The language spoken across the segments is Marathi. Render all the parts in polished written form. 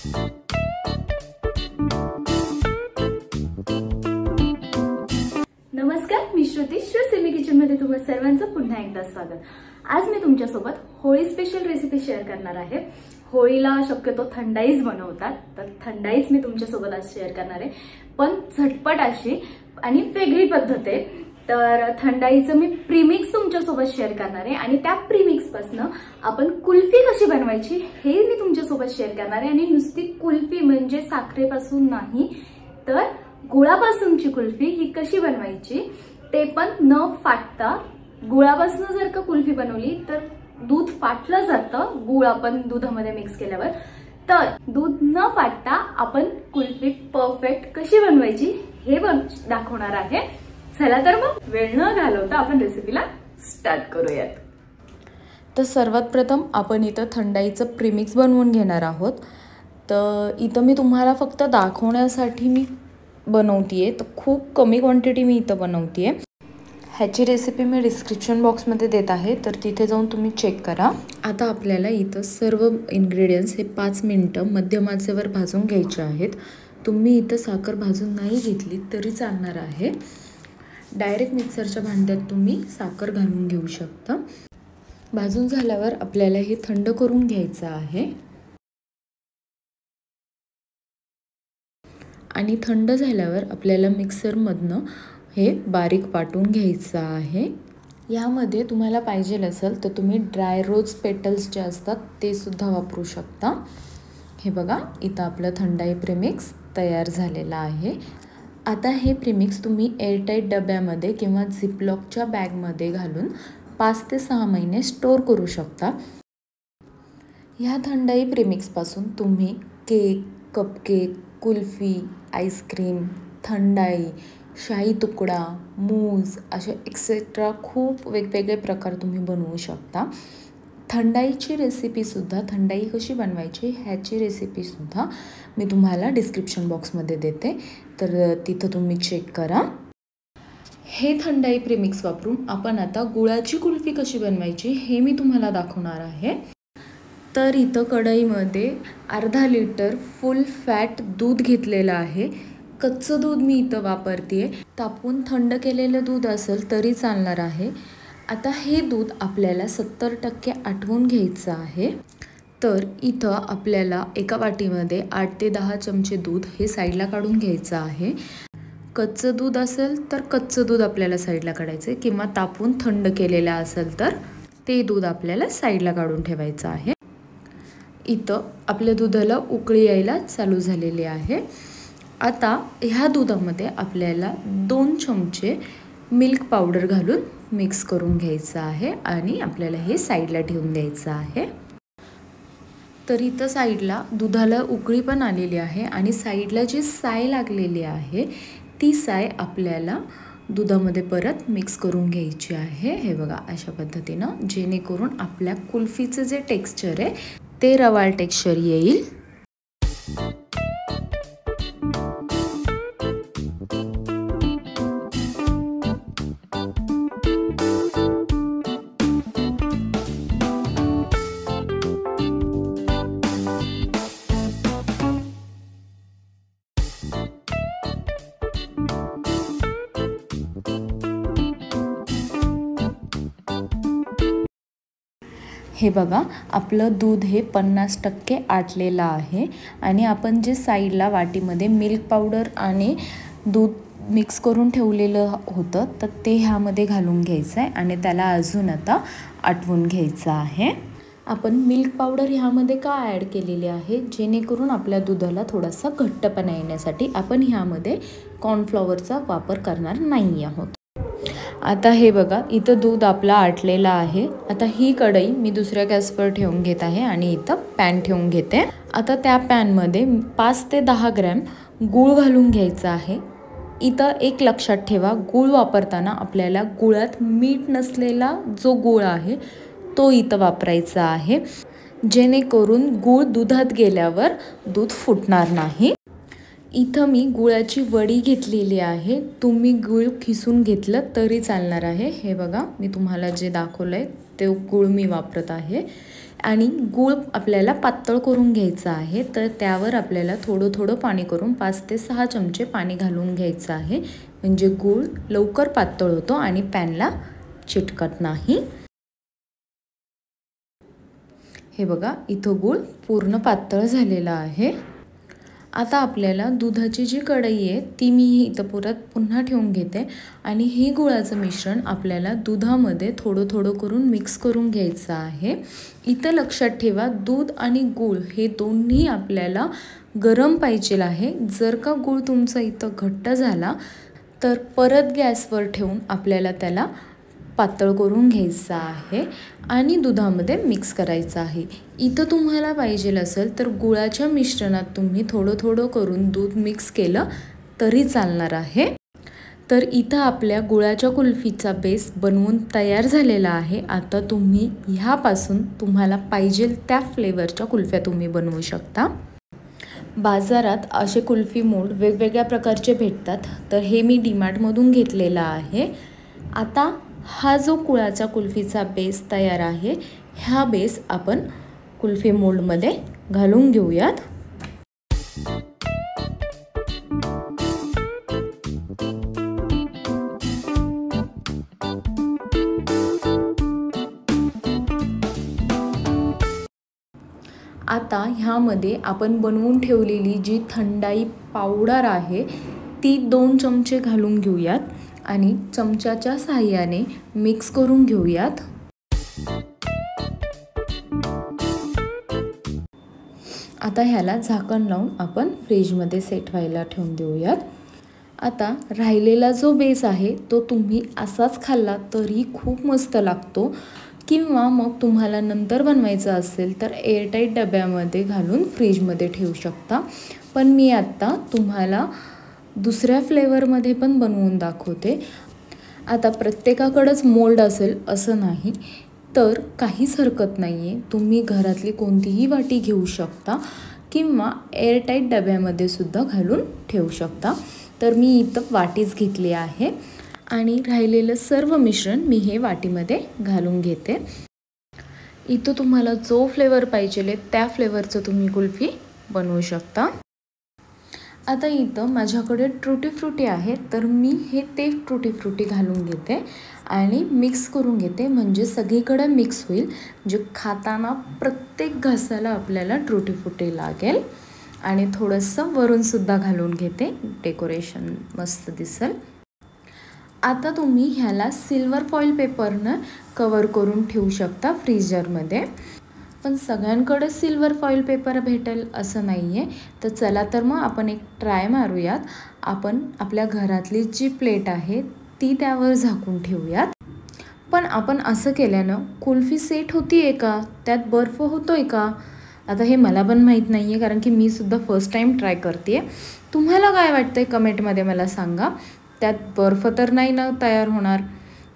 नमस्कार, मी श्रुती सिमी किचन मध्ये तुम्हा सर्वांचं पुन्हा एकदा स्वागत। आज मी तुमच्यासोबत होळी स्पेशल रेसिपी शेअर करणार आहे। होळीला शक्यतो थंडाईच बनवतात, तर थंडाईच मी तुमच्यासोबत आज शेअर करणार आहे, पण झटपट अशी आणि वेगळी पद्धत आहे। तर थंडाईचं मी प्रीमिक्स तुमच्यासोबत शेअर करणार आहे आणि त्या प्रीमिक्स पासून आपण कुल्फी कशी बनवायची हे मी तुमच्यासोबत शेअर करणार आहे। आणि नुसती कुल्फी म्हणजे साखरेपासून नाही, तर गुळापासूनची कुल्फी ही कशी बनवायची ते पण न फाटता। गुळापासून जर का कुल्फी बनवली तर दूध फाटलं जातं गुळ आपण दुधामध्ये मिक्स केल्यावर, तर दूध न फाटता आपण कुल्फी परफेक्ट कशी बनवायची हे दाखवणार आहे। चला तर मग वेळ न घालवता आपण रेसिपीला स्टार्ट करूयात। तर सर्वात प्रथम आपण इथं थंडाईचं प्रीमिक्स बनवून घेणार आहोत। तर इथं मी तुम्हाला फक्त दाखवण्यासाठी मी बनवतीये, तर खूप कमी क्वांटिटी मी इथं बनवतीये। ह्याची रेसिपी मी डिस्क्रिप्शन बॉक्समध्ये देत आहे, तर तिथे जाऊन तुम्ही चेक करा। आता आपल्याला इथं सर्व इन्ग्रेडियंट्स हे 5 मिनिटं मध्यम आचेवर भाजून घ्यायचे आहेत। तुम्ही इथं साखर भाजून नाही घेतली तरी चालणार आहे, डायरेक्ट मिक्सरच्या भांड्यात तुम्ही साखर घालून घेऊ शकता। भाजून झाल्यावर आपल्याला हे थंड करून घ्यायचं आहे आणि थंड झाल्यावर आपल्याला मिक्सरमधनं हे बारीक वाटून घ्यायचं आहे। यामध्ये तुम्हाला पाहिजे असेल तर तुम्ही ड्राय रोज पेटल्स जे असतात ते सुद्धा वापरू शकता। हे बघा, इथं आपलं थंडाई प्रीमिक्स तयार झालेलं आहे। आता हे प्रीमिक्स तुम्ही एअरटाईट डब्यामध्ये किंवा झिपलॉकच्या बॅगमध्ये घालून 5 ते 6 महिने स्टोअर करू शकता। ह्या थंडाई प्रीमिक्सपासून तुम्ही cake, cupcake, kulfi, ice cream, thandai, शाही तुकडा, मूज असे एक्सेट्रा खूप वेगवेगळे प्रकार तुम्ही बनवू शकता। थंडाईची रेसिपीसुद्धा, थंडाई कशी बनवायची ह्याची रेसिपीसुद्धा मी तुम्हाला डिस्क्रिप्शन बॉक्समध्ये देते, तर तिथं तुम्ही चेक करा। हे थंडाई प्रीमिक्स वापरून आपण आता गुळाची कुल्फी कशी बनवायची हे मी तुम्हाला दाखवणार आहे। तर इथं कढईमध्ये अर्धा लिटर फुल फॅट दूध घेतलेलं आहे। कच्चं दूध मी इथं वापरते, तापून थंड केलेलं दूध असेल तरी चालणार आहे। आता हे दूध आपल्याला 70% आटवून घ्यायचं आहे। तर इथं आपल्याला एका वाटीमध्ये 8 ते 10 चमचे दूध हे साईडला काढून घ्यायचं आहे। कच्चं दूध असेल तर कच्चं दूध आपल्याला साईडला काढायचं आहे, किंवा तापून थंड केलेलं असेल तर ते दूध आपल्याला साईडला काढून ठेवायचं आहे। इथं आपल्या दुधाला उकळी यायला चालू झालेली आहे। आता ह्या दुधामध्ये आपल्याला 2 चमचे मिल्क पावडर घालून मिक्स करून घ्यायचं आहे आणि आपल्याला हे साईडला ठेवून द्यायचं आहे। तर इथं साईडला दुधाला उकळी पण आलेली आहे आणि साईडला जी साय लागलेली आहे ती साय आपल्याला दुधामध्ये परत मिक्स करून घ्यायची आहे। हे बघा, अशा पद्धतीनं, जेणेकरून आपल्या कुल्फीचं जे टेक्स्चर आहे ते रवाळ टेक्स्चर येईल। हे बघा, आपलं दूध हे 50% आटलेलं आहे आणि आपण जे साईडला वाटीमध्ये मिल्क पावडर आणि दूध मिक्स करून ठेवलेलं होतं तर ते ह्यामध्ये घालून घ्यायचं आहे आणि त्याला अजून आता आटवून घ्यायचं आहे। आपण मिल्क पावडर ह्यामध्ये का ॲड केलेली आहे, जेणेकरून आपल्या दुधाला थोडासा घट्टपणा येण्यासाठी आपण ह्यामध्ये कॉर्नफ्लॉवरचा वापर करणार नाही आहोत। आता हे बघा, इथं दूध आपला आटलेला आहे। आता ही कढई मी दुसऱ्या गॅसवर ठेवून घेत आहे आणि इथं पॅन ठेवून घेते। आता त्या पॅनमध्ये 5 ते 10 ग्रॅम गूळ घालून घ्यायचा आहे। इथं एक लक्षात ठेवा, गूळ वापरताना आपल्याला गुळात मीठ नसलेला जो गूळ आहे तो इथं वापरायचा आहे, जेणेकरून गूळ दुधात गेल्यावर दूध फुटणार नाही। इथं मी गुळाची वडी घेतलेली आहे, तुम्ही गूळ खिसून घेतलं तरी चालणार आहे। हे बघा, मी तुम्हाला जे दाखवलंय ते गूळ मी वापरत आहे। आणि गूळ आपल्याला पातळ करून घ्यायचं आहे. तर त्यावर आपल्याला थोडं थोडं पाणी करून 5 ते 6 चमचे पाणी घालून घ्यायचं आहे, म्हणजे गूळ लवकर पातळ होतो आणि पॅनला चिटकत नाही. हे बघा, इथं गूळ पूर्ण पातळ झालेला आहे. आता आपल्याला दुधाची जी कढई आहे ती मी इथं पुन्हा ठेवून घेते आणि हे गुळाचं मिश्रण आपल्याला दुधामध्ये थोडं थोडं करून मिक्स करून घ्यायचं आहे. इथं लक्षात ठेवा, दूध आणि गूळ हे दोन्ही आपल्याला गरम पाहिजे आहे. जर का गूळ तुमचा इथं घट्ट झाला तर परत गॅसवर ठेवून आपल्याला त्याला पातळ करून घ्यायचं आहे आणि दुधामध्ये मिक्स करायचं आहे. इथं तुम्हाला पाहिजे असेल तर गुळाच्या मिश्रणात तुम्ही थोडं थोडं करून दूध मिक्स केलं तरी चालणार आहे. तर इथं आपल्या गुळाच्या कुल्फीचा बेस बनवून तयार झालेला आहे. आता तुम्ही ह्यापासून तुम्हाला पाहिजे त्या फ्लेवरच्या कुल्फ्या तुम्ही बनवू शकता. बाजारात असे कुल्फी मोल्ड वेगवेगळ्या प्रकारचे भेटतात, तर हे मी डीमार्टमधून घेतलेला आहे. आता हा जो गुळाचा कुल्फीचा बेस तयार आहे, हा बेस आपण कुल्फी मोल्डमध्ये घालून घेऊयात. आता ह्यामध्ये आपण बनवून ठेवलेली जी थंडाई पावडर आहे ती 2 चमचे घालून घेऊयात आणि चमच्याच्या साहाय्याने मिक्स करून घेऊयात. आता ह्याला झाकण लावून आपण फ्रीजमध्ये सेट व्हायला ठेवून देऊयात. आता राहिलेला जो बेस आहे तो तुम्ही असाच खाल्ला तरी खूप मस्त लागतो, किंवा मग तुम्हाला नंतर बनवायचं असेल तर एअरटाईट डब्यामध्ये घालून फ्रीजमध्ये ठेवू शकता. पण मी आत्ता तुम्हाला दुसऱ्या फ्लेवरमध्ये पण बनवून दाखवते. आता प्रत्येकाकडेच मोल्ड असेल असं नाही, तर काहीच हरकत नाही आहे. तुम्ही घरातली कोणतीही वाटी घेऊ शकता किंवा एअरटाईट डब्यामध्ये सुद्धा घालून ठेवू शकता. तर मी इथं वाटीच घेतली आहे आणि राहिलेलं सर्व मिश्रण मी हे वाटीमध्ये घालून घेते. इथं तुम्हाला जो फ्लेवर पाहिजे त्या फ्लेवरचं तुम्ही कुल्फी बनवू शकता. आता इथं माझ्याकडे ट्रुटी फ्रुटी आहे, तर मी ते ट्रुटी फ्रुटी घालून घेते आणि मिक्स करून घेते, म्हणजे सगळीकडे मिक्स होईल. म्हणजे खाताना प्रत्येक घासाला आपल्याला ट्रुटी फ्रुटी लागेल. आणि थोडंसं वरूनसुद्धा घालून घेते, डेकोरेशन मस्त दिसेल. आता तुम्ही ह्याला सिल्वर फॉईल पेपरनं कवर करून ठेवू शकता फ्रीजरमध्ये. पण सगळ्यांकडे सिल्वर फॉईल पेपर भेटेल असं नाही आहे, तर चला तर मग आपण एक ट्राय मारूयात. आपण आपल्या घरातली जी प्लेट आहे ती त्यावर झाकून ठेवूयात. पण आपण असं केल्यानं कुल्फी सेट होती आहे का, त्यात बर्फ होतो आहे का, आता हे मला पण माहीत नाही आहे, कारण की मी सुद्धा फर्स्ट टाईम ट्राय करते आहे. तुम्हाला काय वाटतं आहे कमेंटमध्ये मला सांगा. त्यात बर्फ तर नाही ना तयार होणार.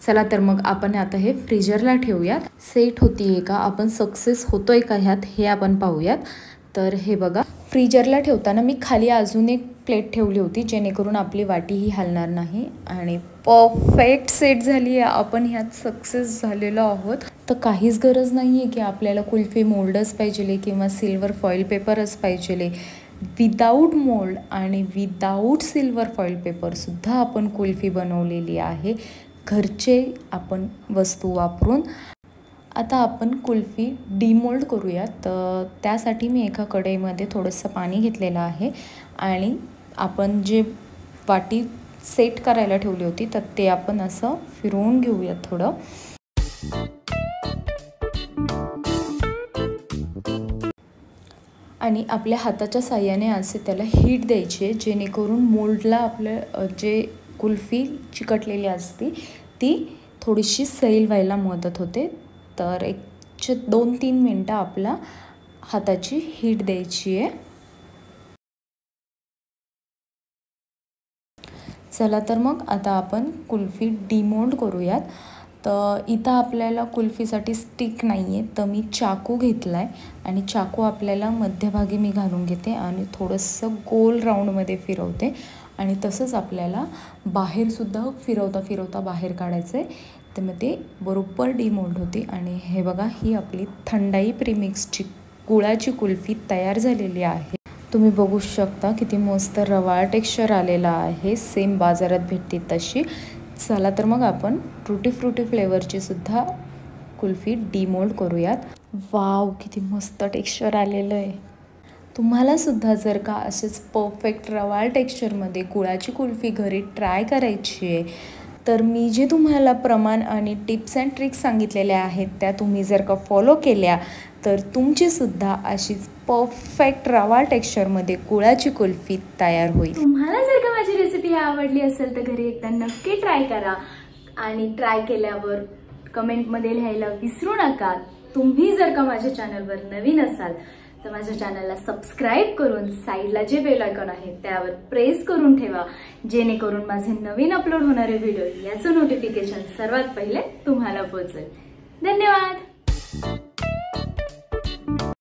चला तर मग आपण आता हे फ्रीजरला ठेवूयात. सेट होती आहे का, आपण सक्सेस होतो आहे का ह्यात, हे आपण पाहूयात. तर हे बघा, फ्रीजरला ठेवताना मी खाली अजून एक प्लेट ठेवली होती, जेणेकरून आपली वाटीही हलणार नाही. आणि परफेक्ट सेट झाली आहे. आपण ह्यात सक्सेस झालेलो आहोत. तर काहीच गरज नाही आहे की आपल्याला कुल्फी मोल्डच पाहिजे किंवा सिल्वर फॉईल पेपरच पाहिजे. विदाऊट मोल्ड आणि विदाऊट सिल्वर फॉईल पेपरसुद्धा आपण कुल्फी बनवलेली आहे, घरचे आपण वस्तू वापरून. आता आपण कुल्फी डिमोल्ड करूयात. तर त्यासाठी मी एका कढईमध्ये थोडंसं पाणी घेतलेलं आहे आणि आपण जे वाटी सेट करायला ठेवली होती तर ते आपण असं फिरवून घेऊयात थोडं. आणि आपल्या हाताच्या साह्याने असे त्याला हीट द्यायचे, जेणेकरून मोल्डला आपलं जे कुल्फी चिकटलेली असते ती थोडीशी सैल व्हायला मदत होते. तर 2-3 मिनटं आपला हाताची हीट द्यायची आहे. चला तर मग आता आपण कुल्फी डिमोल्ड करूयात. तर इथं आपल्याला कुल्फीसाठी स्टिक नाही आहे, तर मी चाकू घेतला आहे आणि चाकू आपल्याला मध्यभागी मी घालून घेते आणि थोडंसं गोल राऊंडमध्ये फिरवते. आणि तसंच आपल्याला बाहेरसुद्धा फिरवता फिरवता बाहेर काढायचं आहे. त्यामध्ये बरोबर डिमोल्ड होते. आणि हे बघा, ही आपली थंडाई प्रीमिक्सची गुळाची कुल्फी तयार झालेली आहे. तुम्ही बघू शकता किती मस्त रवाळ टेक्स्चर आलेला आहे, सेम बाजारात भेटते तशी. चला तर मग आपण टुटी फ्रुटी फ्लेवरची सुद्धा कुल्फी डिमोल्ड करूयात. वाव, किती मस्त टेक्स्चर आलेलं आहे. तुम्हाला सुद्धा जर का असेच परफेक्ट रवाळ टेक्स्चरमध्ये गुळाची कुल्फी घरी ट्राय करायची आहे, तर मी जे तुम्हाला प्रमाण आणि टिप्स अँड ट्रिक्स सांगितलेल्या आहेत त्या तुम्ही जर का फॉलो केल्या, तर तुमचीसुद्धा अशीच परफेक्ट रवाळ टेक्स्चरमध्ये गुळाची कुल्फी तयार होईल. तुम्हाला जर का माझी रेसिपी आवडली असेल तर घरी एकदा नक्की ट्राय करा. आणि ट्राय केल्यावर कमेंटमध्ये लिहायला विसरू नका. तुम्ही जर का माझ्या चॅनलवर नवीन असाल तर माझ्या चॅनलला सबस्क्राईब करून साईडला जे बेल आयकॉन आहे त्यावर प्रेस करून ठेवा, जेणेकरून माझे नवीन अपलोड होणारे व्हिडिओ याचं नोटिफिकेशन सर्वात पहिले तुम्हाला पोहोचेल. धन्यवाद.